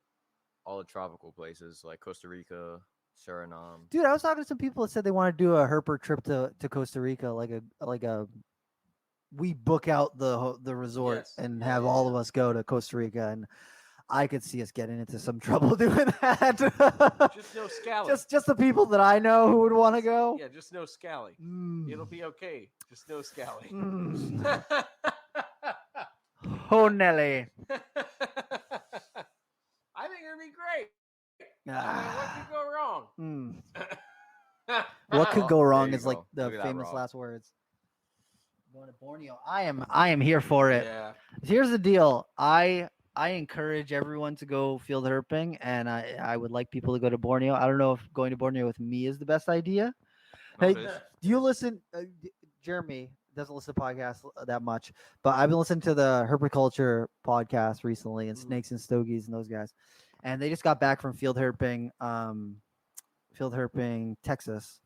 all the tropical places like Costa Rica, Suriname. Dude, I was talking to some people that said they want to do a herper trip to Costa Rica, like a we book out the resort and have all of us go to Costa Rica, and I could see us getting into some trouble doing that. Just no scally. Just the people that I know who would want to go. Yeah, just no scally. Mm. It'll be okay. Just no scally. Mm. Oh, Nelly. I think it'd be great. I mean, what could go wrong? What could go wrong is like go. the Look at that, famous Rob. last words. Going to Borneo. I am here for it. Yeah. Here's the deal. I encourage everyone to go field herping, and I would like people to go to Borneo. I don't know if going to Borneo with me is the best idea. No, Hey, it is. do you listen? Jeremy doesn't listen to podcasts that much, but I've been listening to the Herpiculture podcast recently, and Snakes and Stogies and those guys, and they just got back from field herping Texas,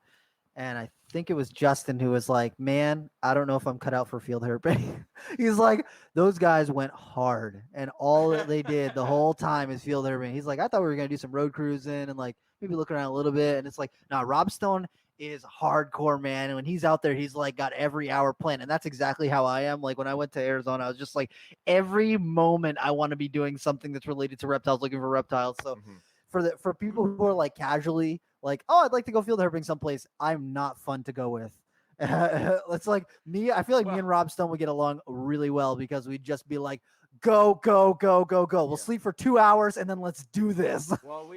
and I think it was Justin who was like, "Man, I don't know if I'm cut out for field herping." He's like, "Those guys went hard, and all that they did the whole time is field herping." He's like, "I thought we were gonna do some road cruising and like maybe look around a little bit," and it's like, "Nah, Rob Stone is hardcore, man, and when he's out there, he's like got every hour planned." And that's exactly how I am. Like when I went to Arizona, I was just like, every moment I want to be doing something that's related to reptiles, looking for reptiles. So for people who are like casually like, "Oh, I'd like to go field herping someplace," I'm not fun to go with. It's like me. I feel like me and Rob Stone would get along really well because we'd just be like, go, go, go, go, go. We'll sleep for 2 hours and then let's do this. Well,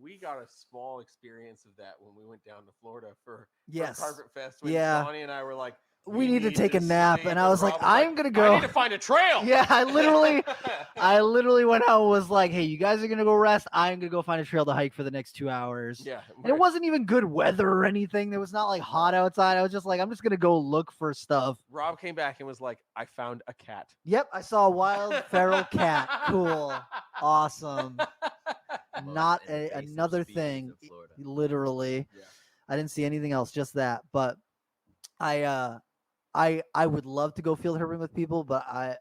we got a small experience of that when we went down to Florida for Carpet Fest. When Donnie and I were like, we need to take a nap, and I was like, I'm gonna go. I need to find a trail. Yeah, I literally went out and was like, "Hey, you guys are gonna go rest. I'm gonna go find a trail to hike for the next 2 hours." Yeah, and it wasn't even good weather or anything. It was not like hot outside. I was just like, I'm just gonna go look for stuff. Rob came back and was like, "I found a cat." Yep, I saw a wild feral cat. Cool, awesome. Not another thing. Literally, I didn't see anything else. Just that, but I would love to go field herping with people, but I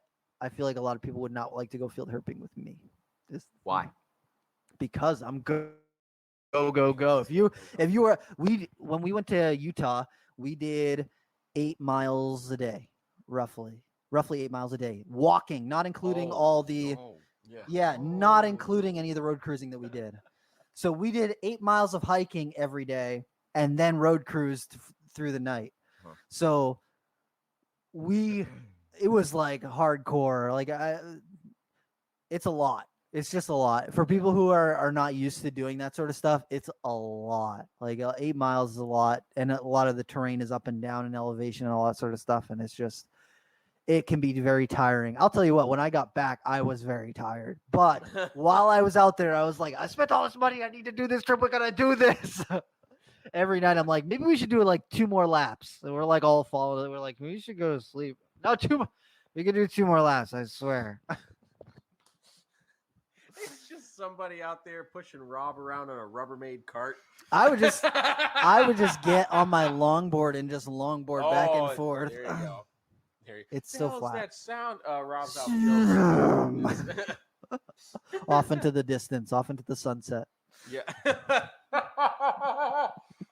feel like a lot of people would not like to go field herping with me. Why? Because I'm go. If you were when we went to Utah, we did 8 miles a day, roughly 8 miles a day, walking, not including all the not including any of the road cruising that we did. So we did 8 miles of hiking every day, and then road cruised through the night. So it was like hardcore. Like it's a lot. It's just a lot for people who are not used to doing that sort of stuff. It's a lot. Like 8 miles is a lot, and a lot of the terrain is up and down in elevation and all that sort of stuff. And it can be very tiring. I'll tell you what, when I got back, I was very tired. But while I was out there, I was like, I spent all this money. I need to do this trip. We're gonna do this. Every night I'm like, maybe we should do like 2 more laps. And we're like all followed. We're like, we should go to sleep. No, 2 more. We can do 2 more laps, I swear. It's just somebody out there pushing Rob around on a Rubbermaid cart. I would just get on my longboard and just longboard back and forth. There you go. It's so flat. That sound, Rob's out. Off into the distance, off into the sunset. Yeah.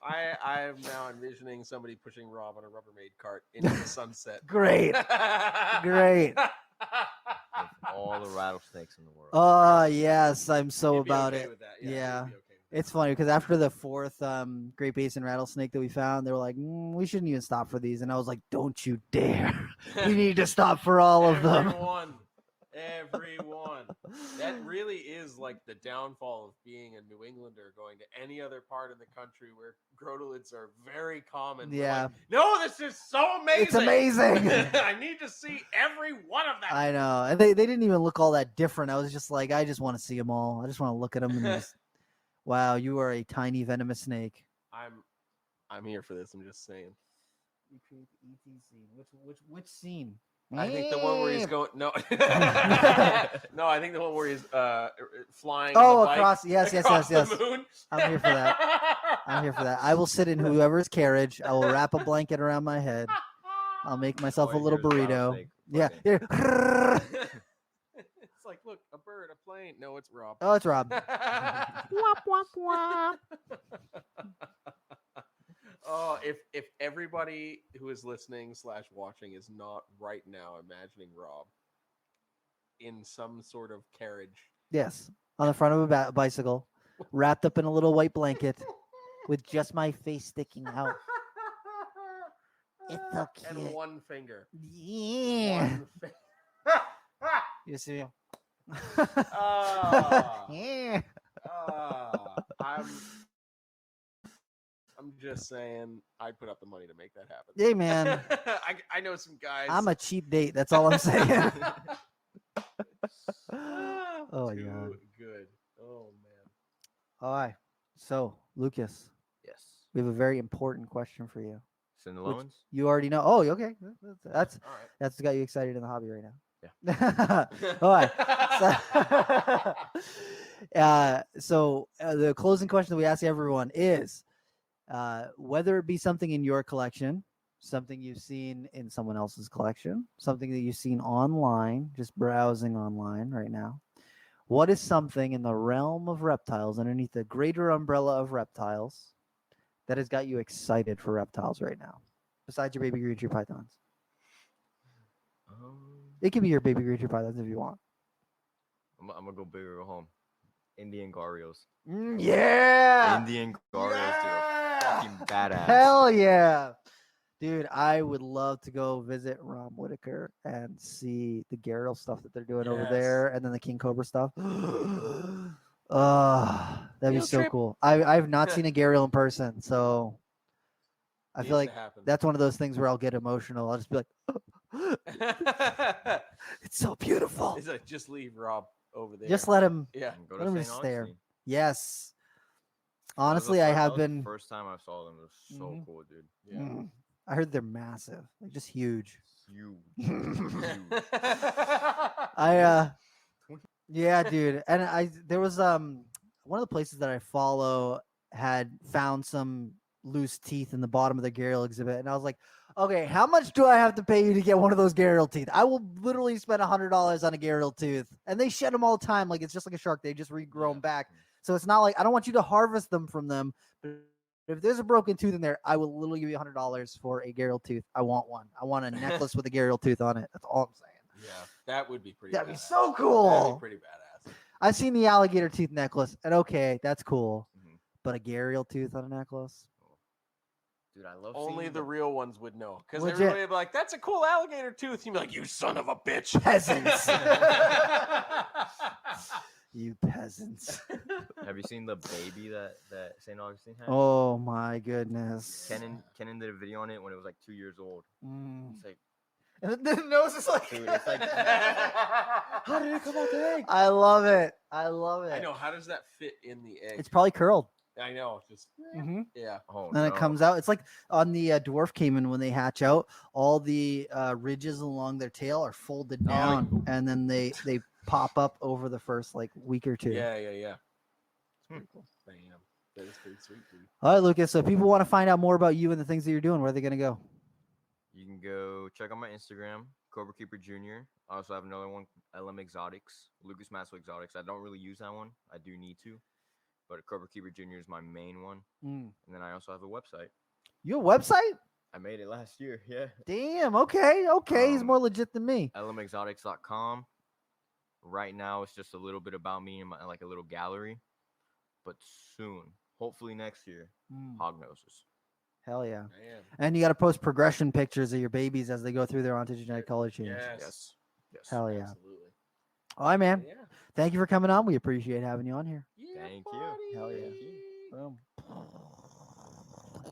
I am now envisioning somebody pushing Rob on a Rubbermaid cart into the sunset. Great. All the rattlesnakes in the world. Oh, yes, I'm so You'd be about okay it. with that. Yeah. you'd be okay with that. It's funny because after the 4th Great Basin rattlesnake that we found, they were like, we shouldn't even stop for these. And I was like, don't you dare. We need to stop for all of them. Everyone. That really is like the downfall of being a New Englander going to any other part of the country where grotolids are very common. Yeah. Like, no, this is so amazing. It's amazing. I need to see every one of them. I know. And they didn't even look all that different. I was just like, I just want to see them all. I just want to look at them and just, wow, you are a tiny venomous snake. I'm here for this. I'm just saying. ET scene. Which scene? I think the one where he's going no, no. I think the one where he's flying. Oh, on the bike across. Yes. the moon. I'm here for that. I'm here for that. I will sit in whoever's carriage. I will wrap a blanket around my head. I'll make myself a Oh, little here's burrito. rattlesnake Yeah. fucking- Here. It's like, look, a bird, a plane. No, it's Rob. Oh, it's Rob. Womp, womp, womp. Oh, if everybody who is listening / watching is not right now imagining Rob in some sort of carriage. Yes, on the front of a bicycle, wrapped up in a little white blanket, with just my face sticking out. It's so And cute. one finger. Yeah. One finger. You see me? Ah. Yeah. I'm just saying, I'd put up the money to make that happen. Hey, man. I know some guys. I'm a cheap date. That's all I'm saying. Oh, Too yeah. good. Oh man. All right. So, Lucas, Yes. we have a very important question for you. Send the Which loans. you already know. Oh, okay. That's All right. that's got you excited in the hobby right now. Yeah. All right. So, the closing question that we ask everyone is whether it be something in your collection, something you've seen in someone else's collection, something that you've seen online, just browsing online right now. What is something in the realm of reptiles, underneath the greater umbrella of reptiles, that has got you excited for reptiles right now, besides your baby green tree pythons? It can be your baby green tree pythons if you want. I'm gonna go bigger or home. Indian Garios. Yeah. Indian Garios, dude, are fucking badass. Hell yeah. Dude, I would love to go visit Rom Whitaker and see the Gharial stuff that they're doing over Yes. there, and then the King Cobra stuff. That'd be Field so trip. cool. I've not seen a Gharial in person, so I feel like that's one of those things where I'll get emotional. I'll just be like, it's so beautiful. It's like, just leave Rob over there. Just let him. Yeah. Go Let to him St. just stare. Augustine. Yes. That was the Honestly, I fir- that have was the been. First time I saw them, it was so Mhm. cool, dude. Yeah. I heard they're massive, like just huge. Huge. Yeah, dude. And there was one of the places that I follow had found some loose teeth in the bottom of the Gharial exhibit, and I was like, okay, how much do I have to pay you to get one of those Gharial teeth? I will literally spend $100 on a Gharial tooth, and they shed them all the time, like it's just like a shark. They just regrow them back, so it's not like I don't want you to harvest them from them. But if there's a broken tooth in there, I will literally give you $100 for a Gharial tooth. I want one. I want a necklace with a Gharial tooth on it. That's all I'm saying. Yeah, that would be pretty. That'd be badass. so cool. That'd be pretty badass. I've seen the alligator tooth necklace, and okay, that's cool. Mhm. But a Gharial tooth on a necklace? Dude, I love Only seeing the real ones would know, because Legit. everybody would be like, "That's a cool alligator tooth." You'd be like, "You son of a bitch, Peasants." You peasants. Have you seen the baby that St. Augustine had? Oh my goodness. Kenan did a video on it when it was like 2 years old. Mm. It's like, And the nose is like, dude, it's like, how did it come out the egg? I love it. I love it. I know. How does that fit in the egg? It's probably curled. I know. Just Mm-hmm. yeah. Oh, Then it no. comes out. It's like on the dwarf caiman when they hatch out, all the ridges along their tail are folded down, and then they pop up over the first like week or two. Yeah. It's Hmm. pretty cool. Damn, that is pretty sweet, dude. All right, Lucas. So if people want to find out more about you and the things that you're doing, where are they going to go? You can go check out my Instagram, Cobrakeeperjr. I also have another one, LM Exotics, Lucas Masso Exotics. I don't really use that one. I do need to, but Cobrakeeperjr is my main one. And then I also have a website. You have a website? I made it last year. Yeah. Damn. Okay. He's more legit than me. LMExotics.com. Right now, it's just a little bit about me and my, like a little gallery. But soon, hopefully next year, hog noses. Hell yeah. Man. And you got to post progression pictures of your babies as they go through their ontogenetic color change. Yes. Hell yeah. Absolutely. All right, man. Yeah. Thank you for coming on. We appreciate having you on here. Thank you. buddy. Hell yeah. Boom.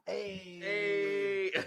Hey. Hey.